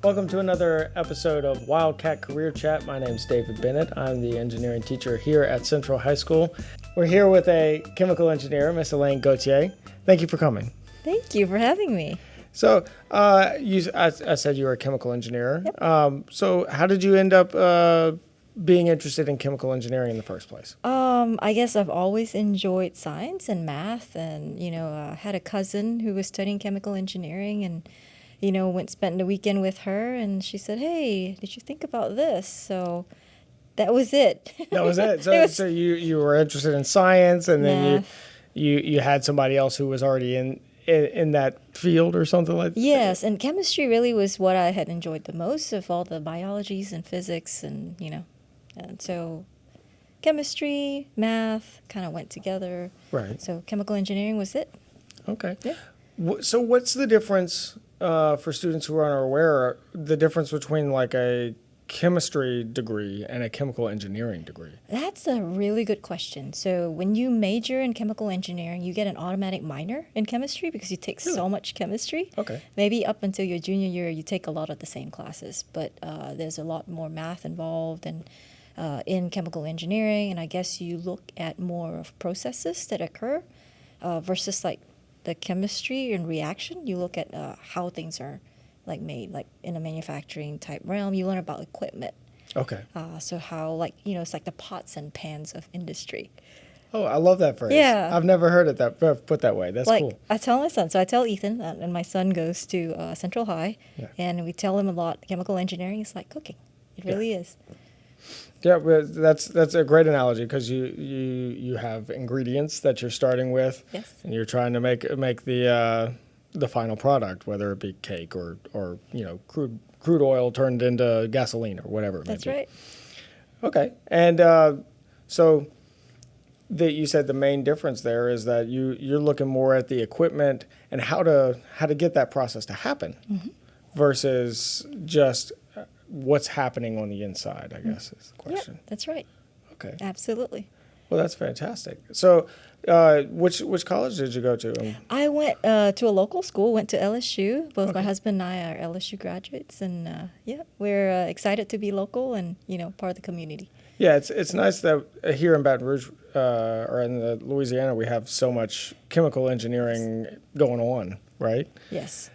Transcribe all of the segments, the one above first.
Welcome to another episode of Wildcat Career Chat. My name's David Bennett. I'm the engineering teacher here at Central High School. We're here with a chemical engineer, Miss Elaine Gauthier. Thank you for coming. Thank you for having me. So, I said you were a chemical engineer. Yep. So how did you end up being interested in chemical engineering in the first place? I guess I've always enjoyed science and math, and I had a cousin who was studying chemical engineering, and spent the weekend with her, and she said, "Hey, did you think about this?" So that was it. That was it. So, you were interested in science, and then you had somebody else who was already in that field or something like that? Yes, and chemistry really was what I had enjoyed the most of all the biologies and physics, and so chemistry, math kind of went together. Right. So chemical engineering was it. Okay. Yeah. So what's the difference for students who are unaware, the difference between like a chemistry degree and a chemical engineering degree? That's a really good question. So when you major in chemical engineering, you get an automatic minor in chemistry because you take so much chemistry. Okay. Maybe up until your junior year, you take a lot of the same classes, but there's a lot more math involved and in chemical engineering, and I guess you look at more of processes that occur versus like the chemistry and reaction. You look at how things are like made, like in a manufacturing type realm. You learn about equipment. Okay. So how it's like the pots and pans of industry. Oh, I love that phrase. Yeah. I've never heard it put that way. That's like, cool. I tell my son, so I tell Ethan, and my son goes to Central High, and we tell him a lot, chemical engineering is like cooking. It really is. Yeah, but that's a great analogy because you have ingredients that you're starting with, and you're trying to make the final product, whether it be cake or crude oil turned into gasoline or whatever it may be. That's right. Okay, and so you said the main difference there is that you're looking more at the equipment and how to get that process to happen, versus just what's happening on the inside, I guess, is the question. Yeah, that's right. Okay. Absolutely. Well, that's fantastic. So, which college did you go to? I went to a local school, went to LSU. Both my husband and I are LSU graduates, and we're excited to be local and, part of the community. Yeah, it's nice that here in Baton Rouge or in Louisiana, we have so much chemical engineering going on, right? Yes.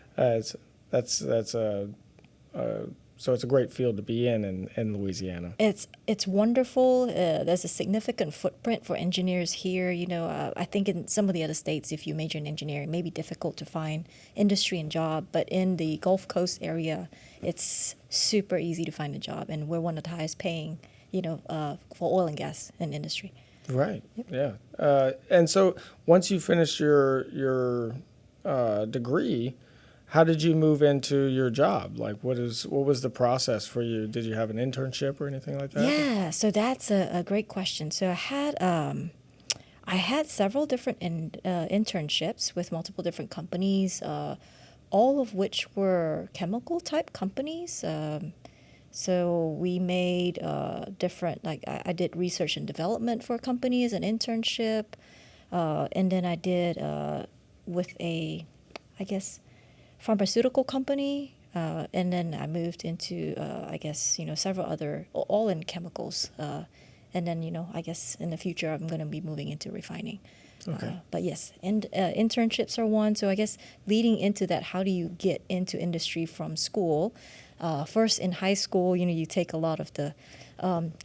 So it's a great field to be in Louisiana. It's wonderful. There's a significant footprint for engineers here. I think in some of the other states, if you major in engineering, it may be difficult to find industry and job. But in the Gulf Coast area, it's super easy to find a job. And we're one of the highest paying, for oil and gas and industry. Right. Yep. Yeah. And so once you finished your degree, how did you move into your job? Like, what was the process for you? Did you have an internship or anything like that? Yeah, so that's a great question. So I had several different internships with multiple different companies, all of which were chemical type companies. So we made different, like I did research and development for a company as an internship, and then I did with a, pharmaceutical company, and then I moved into, several other, all in chemicals. And then, in the future, I'm going to be moving into refining. Okay. But yes, and internships are one. So I guess leading into that, how do you get into industry from school? First, in high school, you take a lot of the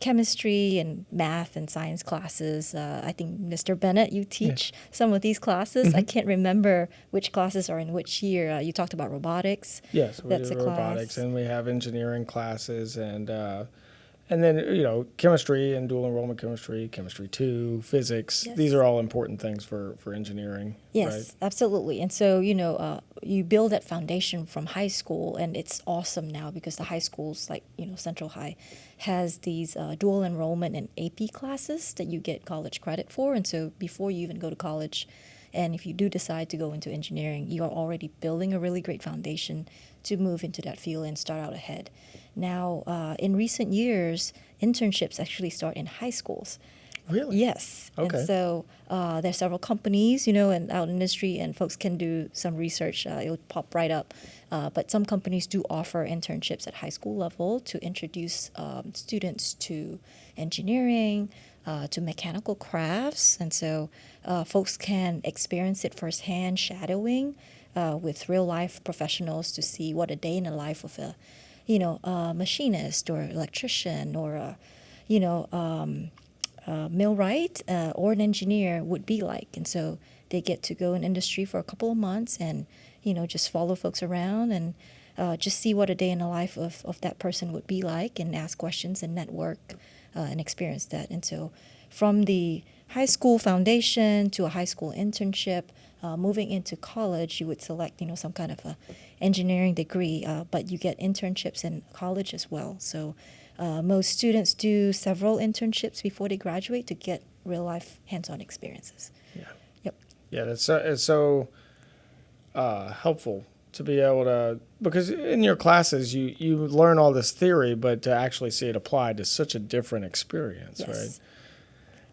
chemistry and math and science classes. I think, Mr. Bennett, you teach some of these classes. I can't remember which classes are in which year. You talked about robotics. Yes, we do robotics, and we have engineering classes, and then, chemistry and dual enrollment chemistry, chemistry 2, physics. Yes. These are all important things for engineering. Yes, right? Absolutely. And so, you build that foundation from high school, and it's awesome now because the high schools, like, Central High, has these dual enrollment and AP classes that you get college credit for. And so before you even go to college, and if you do decide to go into engineering, you are already building a really great foundation to move into that field and start out ahead. Now, in recent years, internships actually start in high schools. Really? Yes. Okay. And so there's several companies, and out in industry, and folks can do some research. It'll pop right up. But some companies do offer internships at high school level to introduce students to engineering, to mechanical crafts. And so folks can experience it firsthand, shadowing with real life professionals to see what a day in the life of a machinist or electrician or millwright or an engineer would be like. And so they get to go in industry for a couple of months and, just follow folks around and just see what a day in the life of that person would be like and ask questions and network and experience that. And so from the high school foundation to a high school internship, moving into college, you would select, some kind of a engineering degree, but you get internships in college as well. So most students do several internships before they graduate to get real life hands-on experiences. Yeah. Yep. Yeah, it's so helpful to be able to, because in your classes you learn all this theory, but to actually see it applied is such a different experience, Yes. right?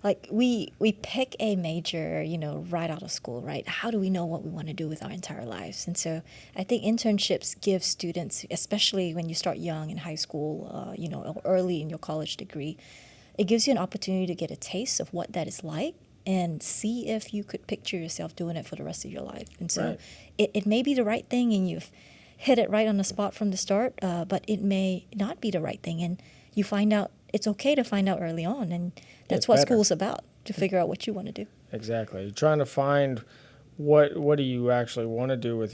Like we pick a major, right out of school, right? How do we know what we want to do with our entire lives? And so I think internships give students, especially when you start young in high school, or early in your college degree, it gives you an opportunity to get a taste of what that is like and see if you could picture yourself doing it for the rest of your life. And so Right. it may be the right thing and you've hit it right on the spot from the start, but it may not be the right thing. And you find out, it's okay to find out early on. And that's It's what better. school's about, to figure out what you want to do. Exactly. You're trying to find what do you actually want to do with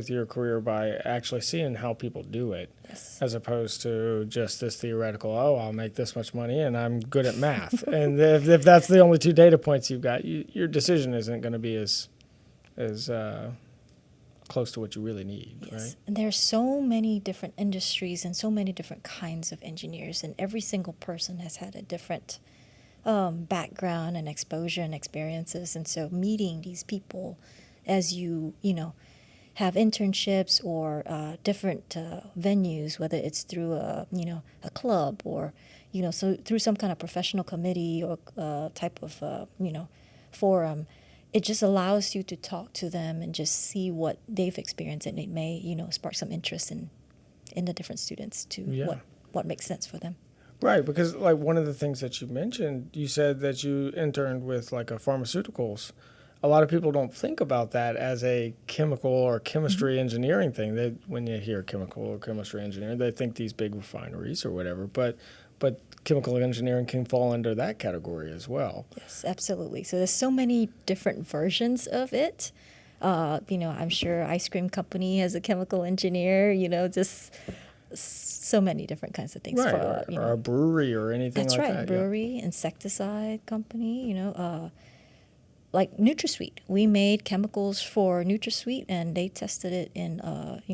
your career by actually seeing how people do it, Yes. as opposed to just this theoretical, I'll make this much money and I'm good at math. And if that's the only two data points you've got, your decision isn't going to be as close to what you really need, Yes. right? And there are so many different industries and so many different kinds of engineers, and every single person has had a different background and exposure and experiences. And so meeting these people as you have internships or different venues, whether it's through a club or so through some kind of professional committee or type of forum, it just allows you to talk to them and just see what they've experienced, and it may spark some interest in the different students to Yeah. what makes sense for them. Right, because like one of the things that you mentioned, you said that you interned with like a pharmaceuticals. A lot of people don't think about that as a chemical or chemistry engineering thing. They, when you hear chemical or chemistry engineering, they think these big refineries or whatever. But chemical engineering can fall under that category as well. Yes, absolutely. So there's so many different versions of it. I'm sure ice cream company has a chemical engineer. Just so many different kinds of things. Right, For, or a brewery or anything that's like right. that. Brewery, insecticide company. Like NutraSweet. We made chemicals for NutraSweet, and they tested it in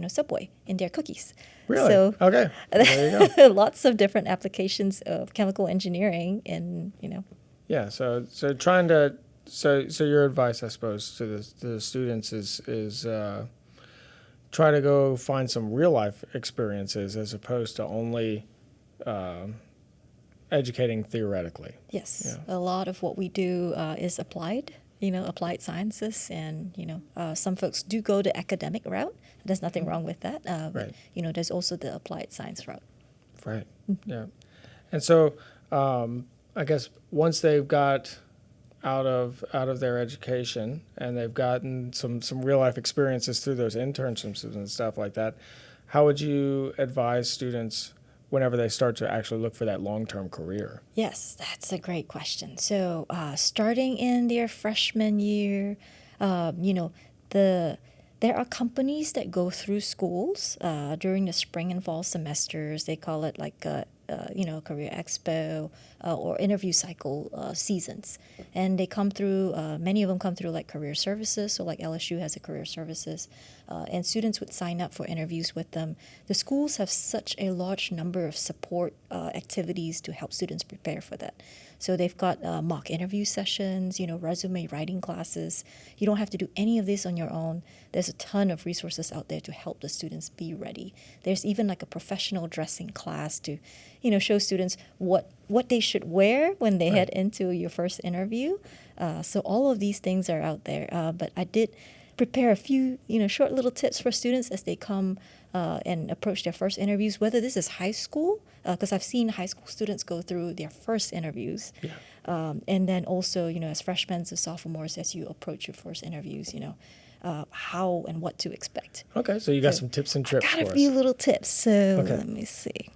Subway in their cookies. Really? So Okay. Well, there you go. lots of different applications of chemical engineering, and Yeah. So trying to so your advice, I suppose, to the students is try to go find some real life experiences as opposed to only educating theoretically. Yes, Yeah. a lot of what we do is applied. Applied sciences, and some folks do go the academic route. There's nothing wrong with that. But, Right. there's also the applied science route. Right. Yeah. And so I guess once they've got out of their education and they've gotten some real life experiences through those internships and stuff like that, how would you advise students whenever they start to actually look for that long-term career? Yes, that's a great question. So, starting in their freshman year, there are companies that go through schools during the spring and fall semesters. They call it like career expo or interview cycle seasons, and they come through. Many of them come through like career services. So like LSU has a career services, and students would sign up for interviews with them. The schools have such a large number of support activities to help students prepare for that. So they've got mock interview sessions, resume writing classes. You don't have to do any of this on your own. There's a ton of resources out there to help the students be ready. There's even like a professional dressing class to, show students what they should wear when they head into your first interview. So all of these things are out there. But I did prepare a few, short little tips for students as they come and approach their first interviews, whether this is high school, because I've seen high school students go through their first interviews. Yeah. And then also, as freshmen to sophomores, as you approach your first interviews, how and what to expect. Okay, so you got some tips and trips I got for a few us. little tips. So Okay. let me see.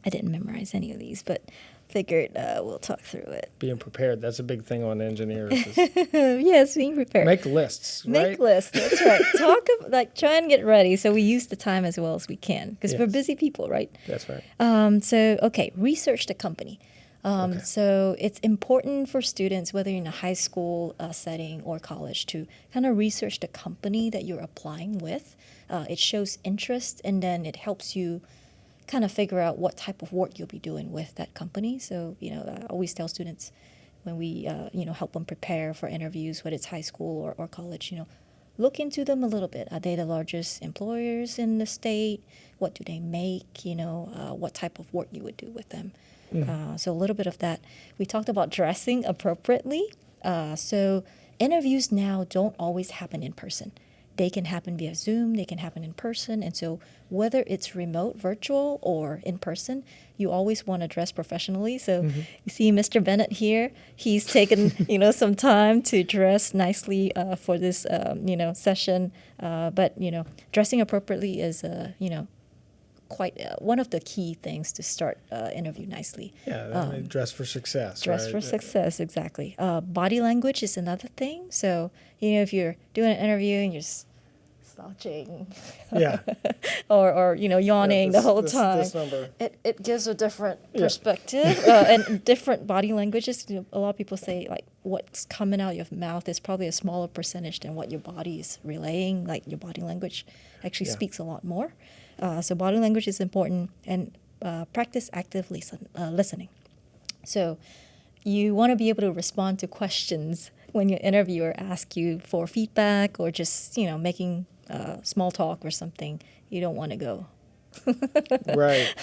I didn't memorize any of these, but figured we'll talk through it. Being prepared, that's a big thing on engineers. Is Yes, being prepared. make lists, right? Make lists. That's right. Try and get ready. So we use the time as well as we can because we're Yes. busy people, right? That's right. Research the company. Okay. So it's important for students, whether you're in a high school setting or college, to kind of research the company that you're applying with. It shows interest, and then it helps you kind of figure out what type of work you'll be doing with that company. So, I always tell students when we, help them prepare for interviews, whether it's high school or college, look into them a little bit. Are they the largest employers in the state? What do they make? What type of work you would do with them. So a little bit of that. We talked about dressing appropriately. So interviews now don't always happen in person. They can happen via Zoom, they can happen in person. And so whether it's remote, virtual, or in person, you always want to dress professionally. So you see Mr. Bennett here, he's taken, some time to dress nicely for this, session. But dressing appropriately is, quite one of the key things to start interview nicely. Yeah, dress for success. Dress right? for success, exactly. Body language is another thing. So, if you're doing an interview and you're slouching, Yeah. or yawning the whole time, This number. it gives a different Yeah. perspective and different body languages. A lot of people say like what's coming out of your mouth is probably a smaller percentage than what your body is relaying. Like your body language actually Yeah. speaks a lot more. So body language is important, and practice active listening. So you want to be able to respond to questions when your interviewer asks you for feedback or just making small talk or something. You don't want to go. Right.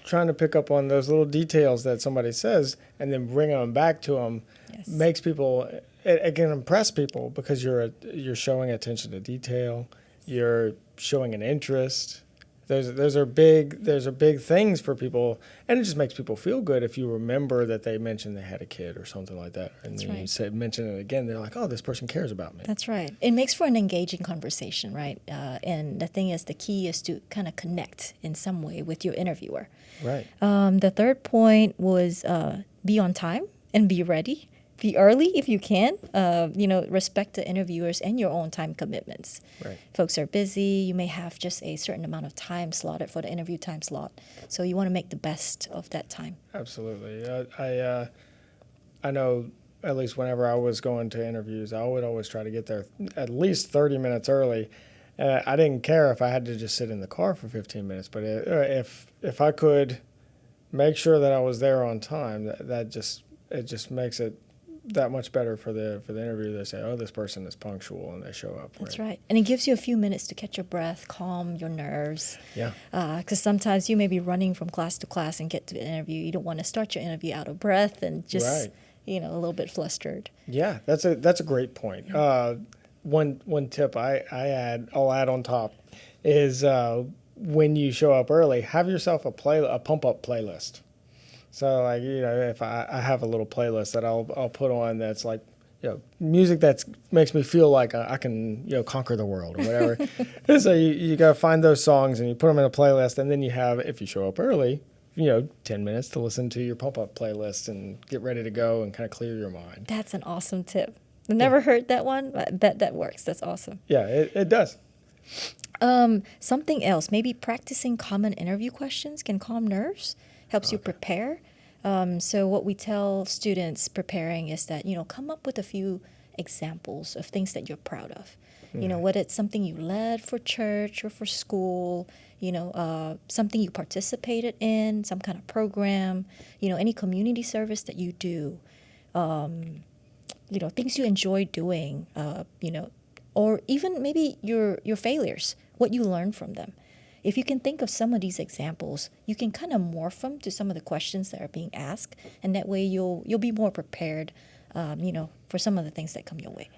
Trying to pick up on those little details that somebody says and then bringing them back to them Yes. makes people, it can impress people because you're showing attention to detail, you're showing an interest. Those are big things for people, and it just makes people feel good if you remember that they mentioned they had a kid or something like that, and That's then right. you mention it again. They're like, "Oh, this person cares about me." That's right. It makes for an engaging conversation, right? And the thing is, the key is to kind of connect in some way with your interviewer. Right. The third point was be on time and be ready. Be early if you can. Respect the interviewers and your own time commitments. Right. Folks are busy. You may have just a certain amount of time slotted for the interview time slot. So you want to make the best of that time. Absolutely. I know at least whenever I was going to interviews, I would always try to get there at least 30 minutes early. I didn't care if I had to just sit in the car for 15 minutes, but if I could make sure that I was there on time, it just makes it that much better for the interview. They say, "Oh, this person is punctual," and they show up. That's right. And it gives you a few minutes to catch your breath, calm your nerves. Yeah. Because sometimes you may be running from class to class and get to the interview. You don't want to start your interview out of breath and just, Right. a little bit flustered. Yeah, that's a great point. One tip I'll add on top is when you show up early, have yourself a pump up playlist. So like if I have a little playlist that I'll put on that's like music that makes me feel like I can conquer the world or whatever. So you got to find those songs and you put them in a playlist, and then you have, if you show up early, 10 minutes to listen to your pump up playlist and get ready to go and kind of clear your mind. That's an awesome tip. I've never heard that one, but I bet that works. That's awesome. Yeah, it does. Something else, maybe practicing common interview questions can calm nerves, helps you prepare. So what we tell students preparing is that, come up with a few examples of things that you're proud of. Whether it's something you led for church or for school, something you participated in, some kind of program, any community service that you do, things you enjoy doing, or even maybe your failures, what you learned from them. If you can think of some of these examples, you can kind of morph them to some of the questions that are being asked, and that way you'll be more prepared, for some of the things that come your way.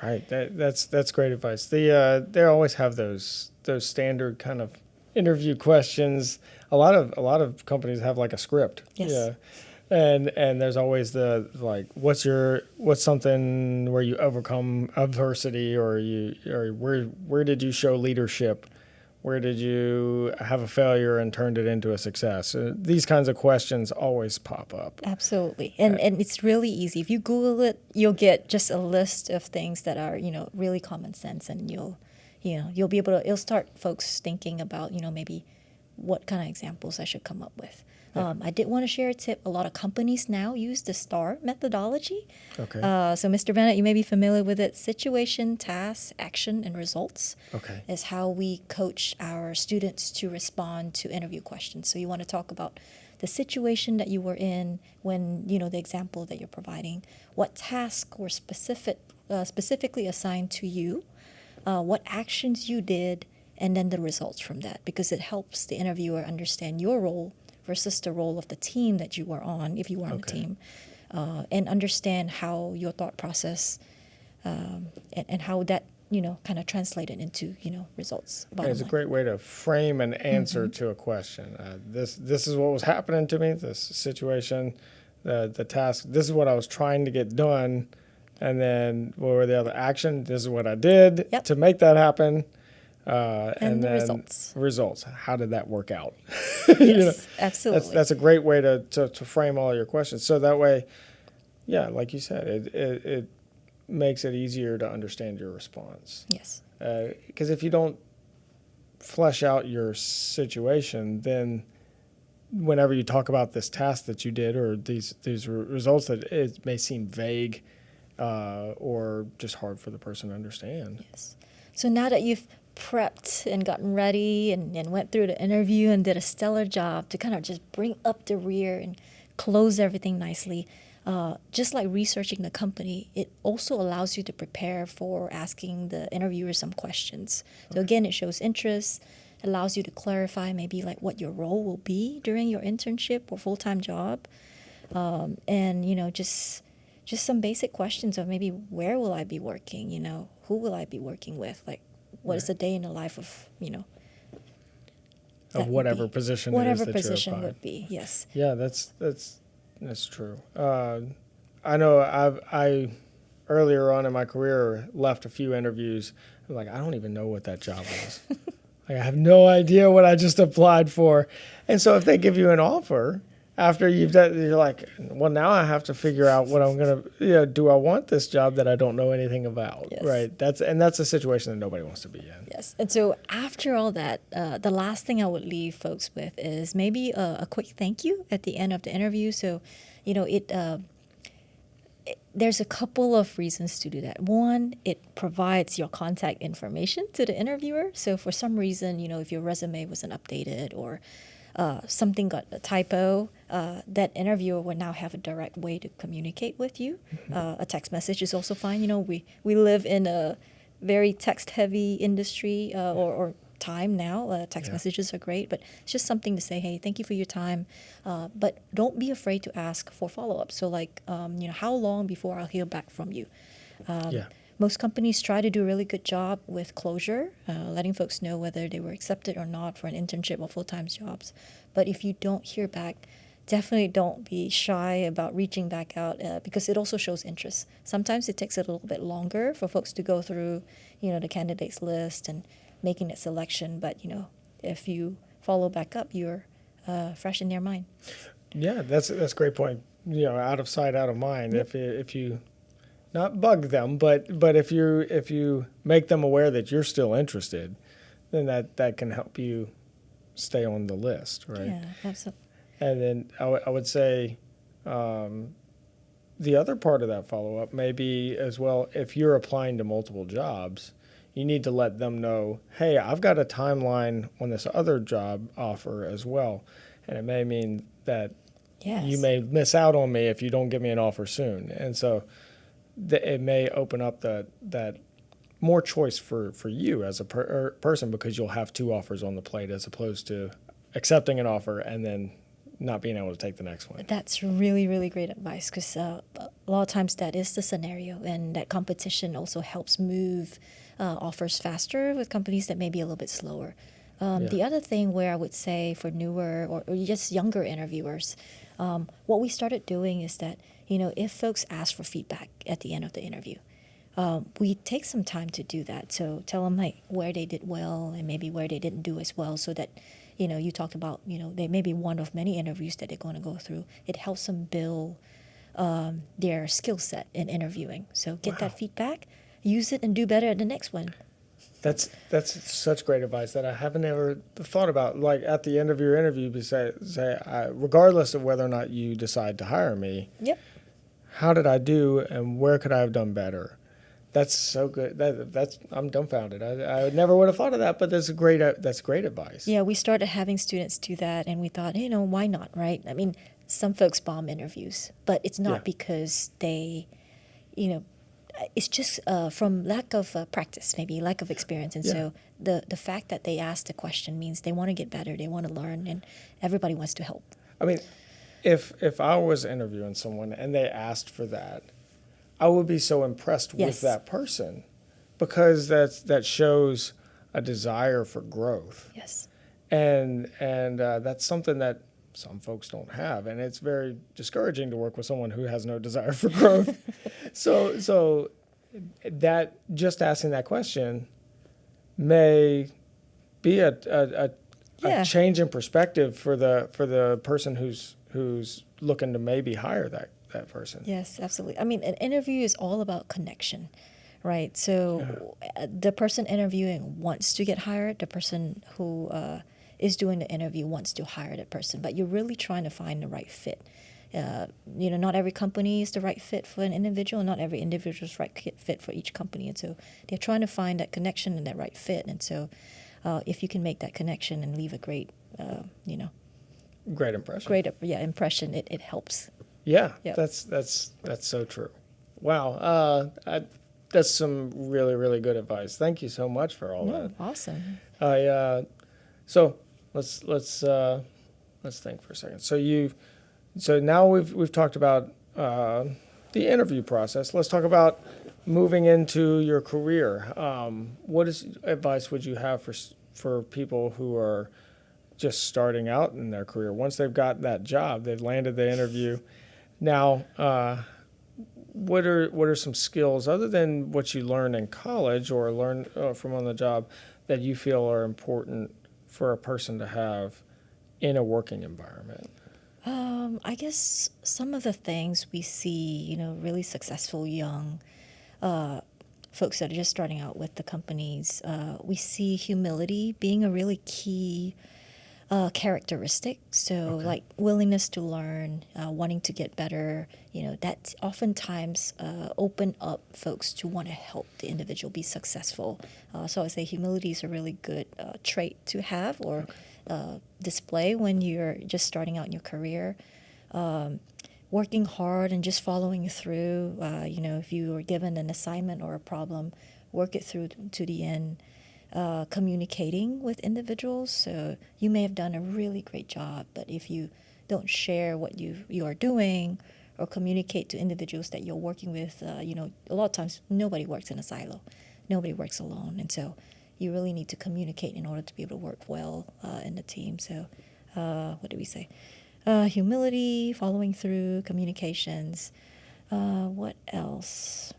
Right. That's great advice. They always have those standard kind of interview questions. A lot of companies have like a script. Yes. Yeah. And there's always the like, what's something where you overcome adversity, or where did you show leadership? Where did you have a failure and turned it into a success? These kinds of questions always pop up. Absolutely. And it's really easy. If you Google it, you'll get just a list of things that are, really common sense, and you'll be able to, it'll start folks thinking about, maybe what kind of examples I should come up with. Yeah. I did want to share a tip. A lot of companies now use the STAR methodology. Okay. So, Mr. Bennett, you may be familiar with it. Situation, task, action, and results Okay. is how we coach our students to respond to interview questions. So you want to talk about the situation that you were in when, the example that you're providing, what tasks were specifically assigned to you, what actions you did, and then the results from that, because it helps the interviewer understand your role versus the role of the team that you were on, if you were on the team, and understand how your thought process and how that, kind of translated into, results. It's a great way to frame an answer to a question. This is what was happening to me, this situation, the task. This is what I was trying to get done. And then what were the other action? This is what I did to make that happen. And the then results. How did that work out? Yes, absolutely. That's a great way to frame all your questions. So that way, yeah, like you said, it makes it easier to understand your response. Yes. Because if you don't flesh out your situation, then whenever you talk about this task that you did or these results, that it may seem vague or just hard for the person to understand. Yes. So now that you've prepped and gotten ready and went through the interview and did a stellar job to kind of just bring up the rear and close everything nicely, just like researching the company, it also allows you to prepare for asking the interviewer some questions. So again, it shows interest, allows you to clarify maybe like what your role will be during your internship or full-time job, and just some basic questions of maybe where will I be working, who will I be working with, like what is the day in the life of, of whatever position whatever it is that position you're would be. Yes. Yeah, that's true. I know I earlier on in my career left a few interviews. I'm like, I don't even know what that job was. Like, I have no idea what I just applied for. And so if they give you an offer after you've done, you're like, well, now I have to figure out what I'm going to, do I want this job that I don't know anything about? Yes. Right. That's a situation that nobody wants to be in. Yes. And so after all that, the last thing I would leave folks with is maybe a quick thank you at the end of the interview. So, there's a couple of reasons to do that. One, it provides your contact information to the interviewer. So for some reason, if your resume wasn't updated or something got a typo, that interviewer will now have a direct way to communicate with you. A text message is also fine. We live in a very text-heavy industry or time now. Text messages are great, but it's just something to say, hey, thank you for your time. But don't be afraid to ask for follow-up. So like, how long before I'll hear back from you? Most companies try to do a really good job with closure, letting folks know whether they were accepted or not for an internship or full-time jobs. But if you don't hear back, definitely don't be shy about reaching back out because it also shows interest. Sometimes it takes a little bit longer for folks to go through, the candidates list and making that selection. But, if you follow back up, you're fresh in their mind. Yeah, that's a great point. Out of sight, out of mind. Yep. If you not bug them, but if you make them aware that you're still interested, then that can help you stay on the list, right? Yeah, absolutely. And then I would say the other part of that follow-up may be as well, if you're applying to multiple jobs, you need to let them know, hey, I've got a timeline on this other job offer as well. And it may mean that you may miss out on me if you don't give me an offer soon. And so it may open up that more choice for you as a person because you'll have two offers on the plate as opposed to accepting an offer and then not being able to take the next one. That's really, really great advice because a lot of times that is the scenario, and that competition also helps move offers faster with companies that may be a little bit slower. The other thing where I would say for newer or just younger interviewers, what we started doing is that, if folks ask for feedback at the end of the interview, we take some time to do that. So tell them like where they did well and maybe where they didn't do as well, so that, you talked about, they may be one of many interviews that they're going to go through. It helps them build their skill set in interviewing. So get that feedback, use it, and do better at the next one. That's such great advice that I haven't ever thought about. Like at the end of your interview, regardless of whether or not you decide to hire me, Yep. how did I do and where could I have done better? That's so good. I'm dumbfounded. I never would have thought of that, but that's great advice. Yeah, we started having students do that, and we thought, why not, right? I mean, some folks bomb interviews, but it's not because they, it's just from lack of practice, maybe lack of experience. And so the fact that they asked the question means they want to get better, they want to learn, and everybody wants to help. I mean, if I was interviewing someone and they asked for that, I would be so impressed with that person, because that shows a desire for growth. Yes. And that's something that some folks don't have, and it's very discouraging to work with someone who has no desire for growth. So that just asking that question may be a change in perspective for the person who's looking to maybe hire that person. Yes, absolutely. I mean, an interview is all about connection, right? So the person interviewing wants to get hired. The person who is doing the interview wants to hire that person, but you're really trying to find the right fit. Not every company is the right fit for an individual, not every individual is the right fit for each company. And so they're trying to find that connection and that right fit. And so if you can make that connection and leave a great, great impression. Impression, it helps. Yeah, Yep. that's so true. Wow, that's some really, really good advice. Thank you so much for all that. Awesome. So let's think for a second. So now we've talked about the interview process. Let's talk about moving into your career. What advice would you have for people who are just starting out in their career? Once they've got that job, they've landed the interview. Now, what are some skills other than what you learn in college or learn from on the job that you feel are important for a person to have in a working environment? I guess some of the things we see, really successful young folks that are just starting out with the companies, we see humility being a really key characteristic. So like willingness to learn, wanting to get better, that oftentimes open up folks to want to help the individual be successful. So I say humility is a really good trait to have or display when you're just starting out in your career. Working hard and just following through, if you were given an assignment or a problem, work it through to the end. Communicating with individuals. So you may have done a really great job, but if you don't share what you are doing or communicate to individuals that you're working with, a lot of times nobody works in a silo. Nobody works alone. And so you really need to communicate in order to be able to work well in the team. So what did we say? Humility, following through, communications. What else?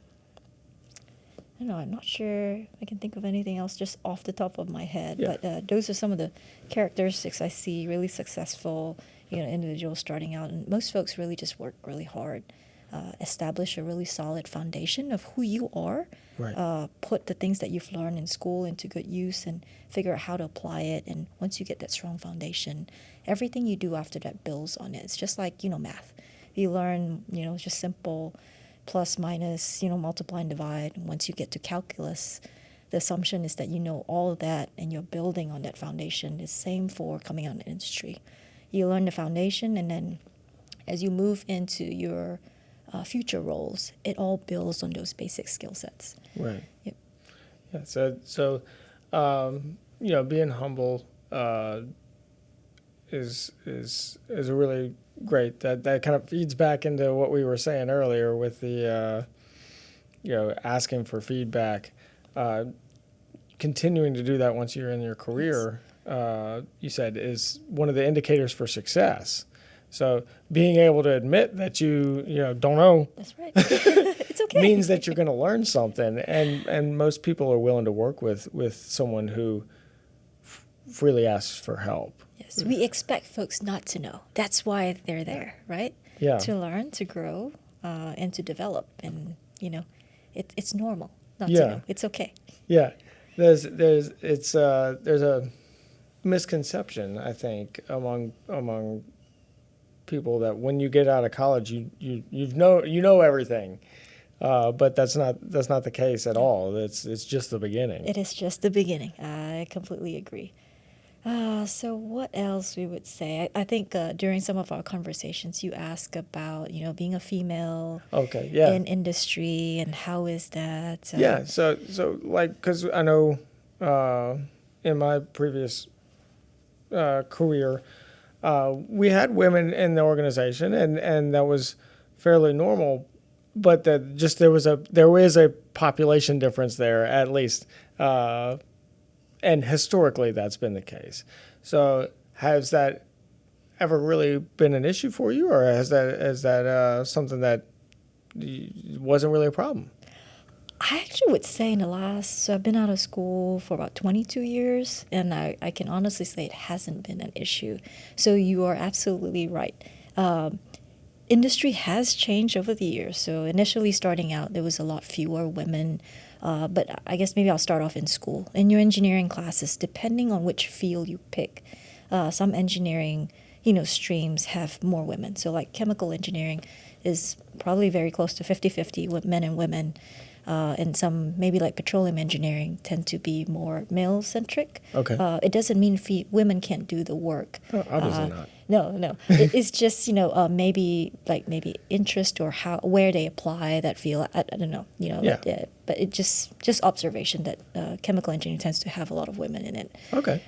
I'm not sure I can think of anything else just off the top of my head. Yeah. But those are some of the characteristics I see really successful, individuals starting out. And most folks really just work really hard, establish a really solid foundation of who you are, Right. Put the things that you've learned in school into good use and figure out how to apply it. And once you get that strong foundation, everything you do after that builds on it. It's just like, math. You learn, just simple plus, minus, multiply and divide. And once you get to calculus, the assumption is that you know all of that and you're building on that foundation. The same for coming out in the industry. You learn the foundation, and then as you move into your future roles, it all builds on those basic skill sets. Right. Yep. Yeah. So being humble is a really great. That kind of feeds back into what we were saying earlier with the asking for feedback. Continuing to do that once you're in your career, you said, is one of the indicators for success. So being able to admit that you don't know, That's right. It's okay. means that you're going to learn something, and most people are willing to work with someone who freely asks for help. Yes, we expect folks not to know. That's why they're there, right? Yeah. To learn, to grow, and to develop. And, it's normal not to Yeah. know. It's okay. Yeah, there's a misconception, I think, among people that when you get out of college you know everything, but that's not the case at all. It's just the beginning. It is just the beginning. I completely agree. So what else we would say? I think during some of our conversations, you ask about being a female Okay, yeah. in industry and how is that? Yeah, so like, because I know in my previous career, we had women in the organization, and that was fairly normal. But there is a population difference there, at least, and historically that's been the case. So has that ever really been an issue for you, or is that something that wasn't really a problem? I actually would say so I've been out of school for about 22 years, and I can honestly say it hasn't been an issue. So you are absolutely right. Industry has changed over the years. So initially starting out, there was a lot fewer women, but I guess maybe I'll start off in school. In your engineering classes, depending on which field you pick, some engineering streams have more women. So like chemical engineering is probably very close to 50-50 with men and women. And some maybe like petroleum engineering tend to be more male-centric. Okay. It doesn't mean women can't do the work. Oh, obviously not. No. It's just maybe interest or where they apply that field. I don't know. Yeah. But it just observation that chemical engineering tends to have a lot of women in it. Okay.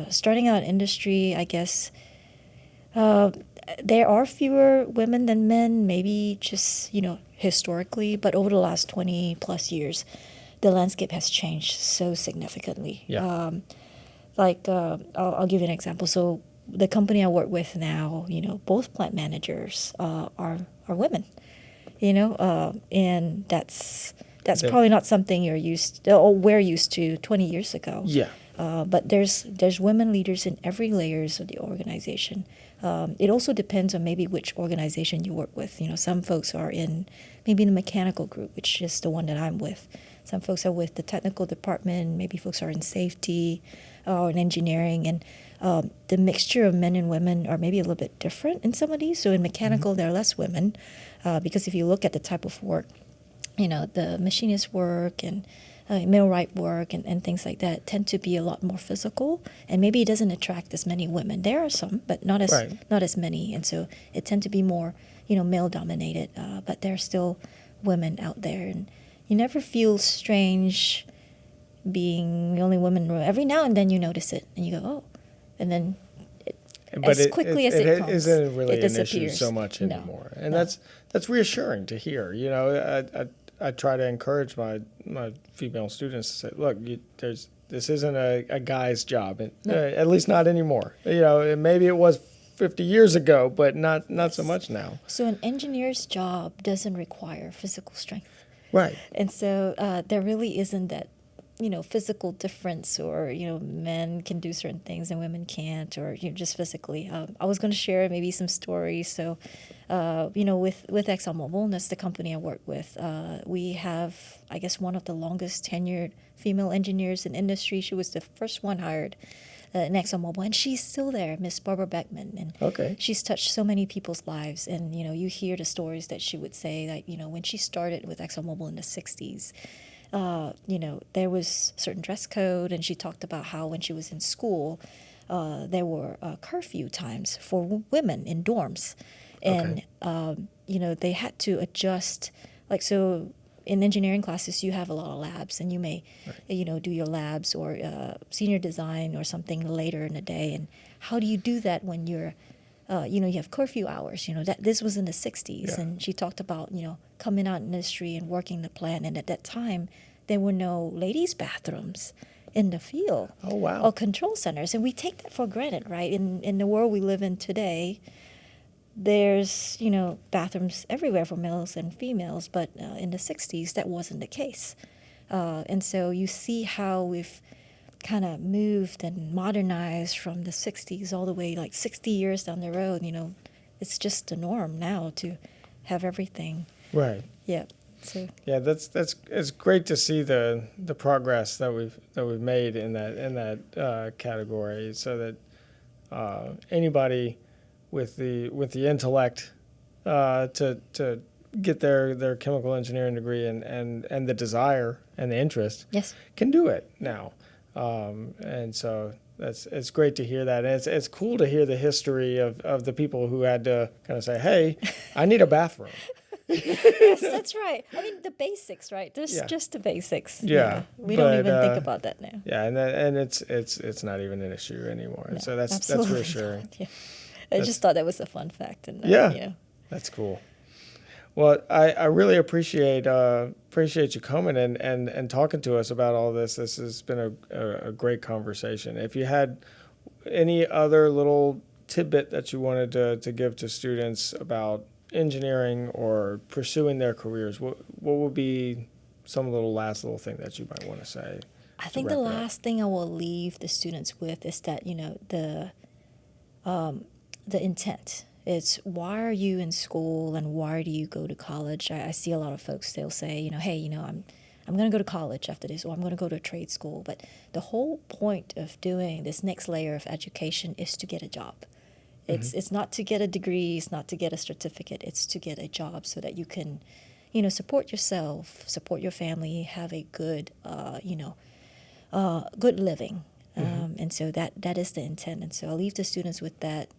Starting out in industry, I guess. There are fewer women than men, maybe just, historically, but over the last 20 plus years, the landscape has changed so significantly. Yeah. I'll give you an example. So the company I work with now, both plant managers are women, and that's probably not something we're used to 20 years ago. Yeah. But there's women leaders in every layers of the organization. It also depends on maybe which organization you work with. Some folks are in maybe the mechanical group, which is the one that I'm with. Some folks are with the technical department. Maybe folks are in safety or in engineering. And the mixture of men and women are maybe a little bit different in some of these. So in mechanical, there are less women because if you look at the type of work, the machinist work and millwright work and things like that tend to be a lot more physical, and maybe it doesn't attract as many women. There are some, but not as many, and so it tend to be more male dominated. But there are still women out there, and you never feel strange being the only woman in the room. Every now and then you notice it, and you go, oh, and then as quickly as it comes, isn't really it an issue disappears. so much No. anymore, and that's reassuring to hear. I try to encourage my female students to say, look, this isn't a guy's job, at least not anymore. Maybe it was 50 years ago, but not so much now. So an engineer's job doesn't require physical strength. Right. And so there really isn't that, physical difference, or, men can do certain things and women can't, or just physically. I was going to share maybe some stories. So, with ExxonMobil, and that's the company I work with, we have, I guess, one of the longest tenured female engineers in industry. She was the first one hired in ExxonMobil, and she's still there, Miss Barbara Beckman. And Okay. she's touched so many people's lives. And, you hear the stories that she would say, like, when she started with ExxonMobil in the 60s, there was certain dress code, and she talked about how when she was in school, there were curfew times for women in dorms, and Okay. they had to adjust. Like, so in engineering classes, you have a lot of labs, and you may, do your labs or senior design or something later in the day. And how do you do that when you're, you have curfew hours? That this was in the 60s, and she talked about, coming out in the industry and working the plant. And at that time, there were no ladies' bathrooms in the field. Oh, wow. Or control centers. And we take that for granted, right? In the world we live in today, there's, bathrooms everywhere for males and females, but in the 60s, that wasn't the case. And so you see how we've kind of moved and modernized from the 60s all the way, like 60 years down the road. It's just the norm now to have everything. Right. Yeah. So. Yeah, it's great to see the progress that we've made in that category, so that anybody with the intellect to get their chemical engineering degree and the desire and the interest can do it now. And so it's great to hear that. And it's cool to hear the history of the people who had to kind of say, hey, I need a bathroom. Yes, that's right. I mean, the basics, right? There's just the basics. Yeah. We don't even think about that now. Yeah, and it's not even an issue anymore. No, so that's reassuring. Yeah. I just thought that was a fun fact. And that's cool. Well, I really appreciate you coming and talking to us about all this. This has been a great conversation. If you had any other little tidbit that you wanted to give to students about engineering or pursuing their careers, what would be some last little thing that you might want to say? I think the last thing I will leave the students with is that the intent. It's why are you in school and why do you go to college? I see a lot of folks, they'll say, hey, I'm going to go to college after this, or I'm going to go to a trade school. But the whole point of doing this next layer of education is to get a job. It's not to get a degree, it's not to get a certificate, it's to get a job so that you can, support yourself, support your family, have a good, good living. And so that is the intent. And so I'll leave the students with that,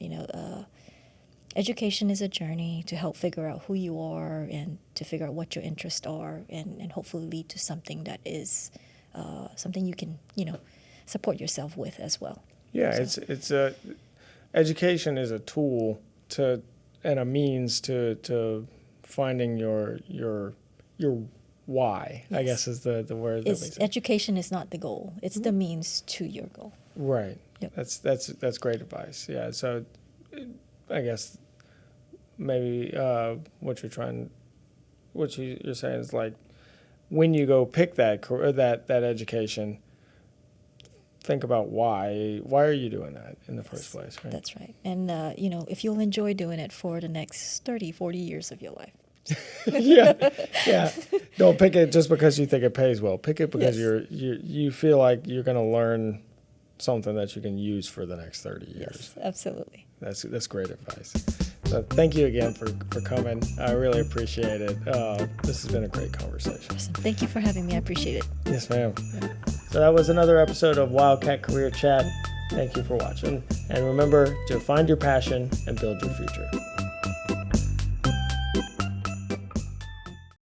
education is a journey to help figure out who you are and to figure out what your interests are and hopefully lead to something that is something you can, support yourself with as well. Yeah, so. Education is a tool and a means to finding your why. Yes. I guess is the word. Education is not the goal; it's the means to your goal. Right. Yep. That's great advice. Yeah. So, I guess maybe what you're saying is like when you go pick that education. Think about why are you doing that in the first place, right? That's right. And, if you'll enjoy doing it for the next 30, 40 years of your life. Yeah. Don't pick it just because you think it pays well. Pick it because you feel like you're going to learn something that you can use for the next 30 years. Yes, absolutely. That's great advice. So thank you again for coming. I really appreciate it. This has been a great conversation. Awesome. Thank you for having me. I appreciate it. Yes, ma'am. Yeah. So that was another episode of Wildcat Career Chat. Thank you for watching. And remember to find your passion and build your future.